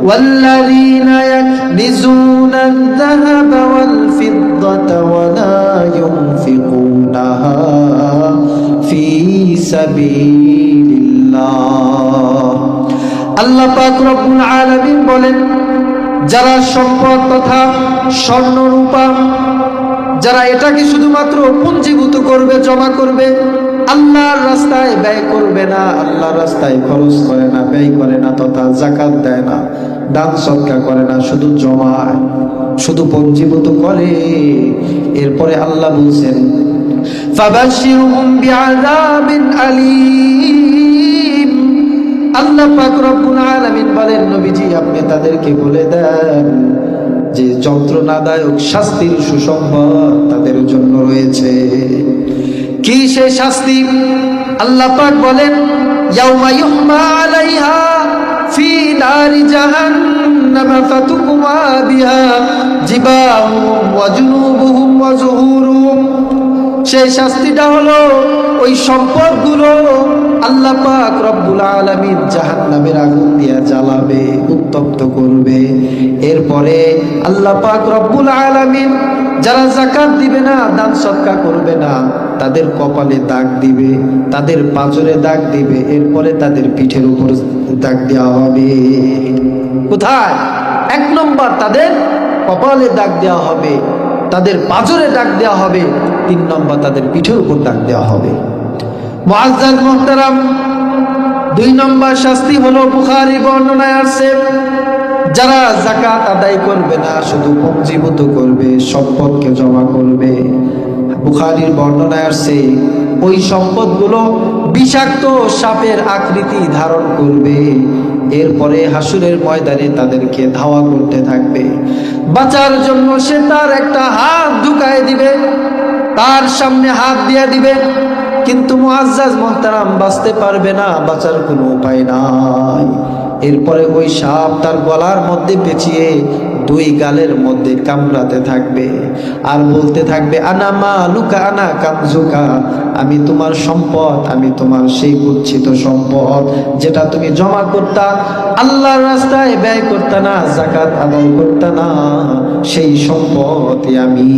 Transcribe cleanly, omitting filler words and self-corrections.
ওয়াল্লাযীনা ইয়াকনিজুনা আয-যাহাবা ওয়াল ফিদ্দাতা ওয়া লা ইউনফিকুনাহা ফী সাবিলিল্লাহ। আল্লাহ পাক রব্বুল আলামিন বলেন, যারা সম্পদ তথা স্বর্ণ রূপা যারা এটাকে শুধুমাত্র পুঞ্জীভূত করবে, জমা করবে, আল্লাহর রাস্তায় ব্যয় করবে না, আল্লাহর রাস্তায় খরচ করে না, ব্যয় করে না, তথা যাকাত দেয় না, দান সদকা করে না, শুধু জমায়, শুধু পুঞ্জীভূত করে। এরপরে আল্লাহ বলছেন, ফাবাশশিরহুম বিআযাবিন আলীম। আল্লাহ পাক রব্বুল আলামিন বলেন, নবীজি আপনি তাদেরকে বলে দেন যে যন্ত্রণাদায়ক শাস্তির সুসংবাদ তাদের জন্য রয়েছে। কি সেই শাস্তি? আল্লাহ পাক বলেন, ইয়াউমা ইউহমা আলাইহা ফি নারি জাহান্নাম ফাতুকওয়া বিহা জিবাহুম ওয়া জুনুবুহুম ওয়া যুহুরুহুম। সেই শাস্তিটা হলো ওই সম্পদগুলো আল্লাহ পাক রব্বুল আলামিন জাহান্নামের আগুন দিয়ে জ্বালাবে, উত্তপ্ত করবে। এরপরে আল্লাহ পাক রব্বুল আলামিন যারা যাকাত দিবে না, দান সদকা করবে না, তাদের কপালে দাগ দিবে, তাদের পাঁজরে দাগ দিবে, এরপরে তাদের পিঠের উপর দাগ দেওয়া হবে। কোথায়? 1 নম্বর তাদের কপালে দাগ দেওয়া হবে, তাদের পাঁজরে দাগ দেওয়া হবে, 3 নম্বর তাদের পিঠের উপর দাগ দেওয়া হবে। মুআজ্জাজ মুহতারাম, 2 নম্বর শাস্তি হলো বুখারী বর্ণনায় আসছে, যারা যাকাত আদায় করবে না, শুধু পুঞ্জীভূত করবে, সম্পদকে জমা করবে। বুখারীর বর্ণনায় আসছে ওই সম্পদগুলো বিষাক্ত সাপের আকৃতি ধারণ করবে। এরপরে হাসুরের ময়দানে তাদেরকে ধাওয়া করতে থাকবে। বাঁচার জন্য সে তার একটা হাত ঢুকায় দিবে, তার সামনে হাত দিয়ে দিবে, কিন্তু মুআজ্জাজ মুহতারাম বাঁচতে পারবে না, বাঁচার কোনো উপায় নাই। এরপরে ওই সাপ তার গলার মধ্যে পেঁচিয়ে 2 গালের মধ্যে কামড়াতে থাকবে আর বলতে থাকবে, আনা মালুকা আনা কানজুকা, আমি তোমার সম্পদ, আমি তোমার সেই গচ্ছিত সম্পদ যেটা তুমি জমা করতা, আল্লাহর রাস্তায় ব্যয় করতা না, যাকাত আদায় করতা না, সেই সম্পদ আমি।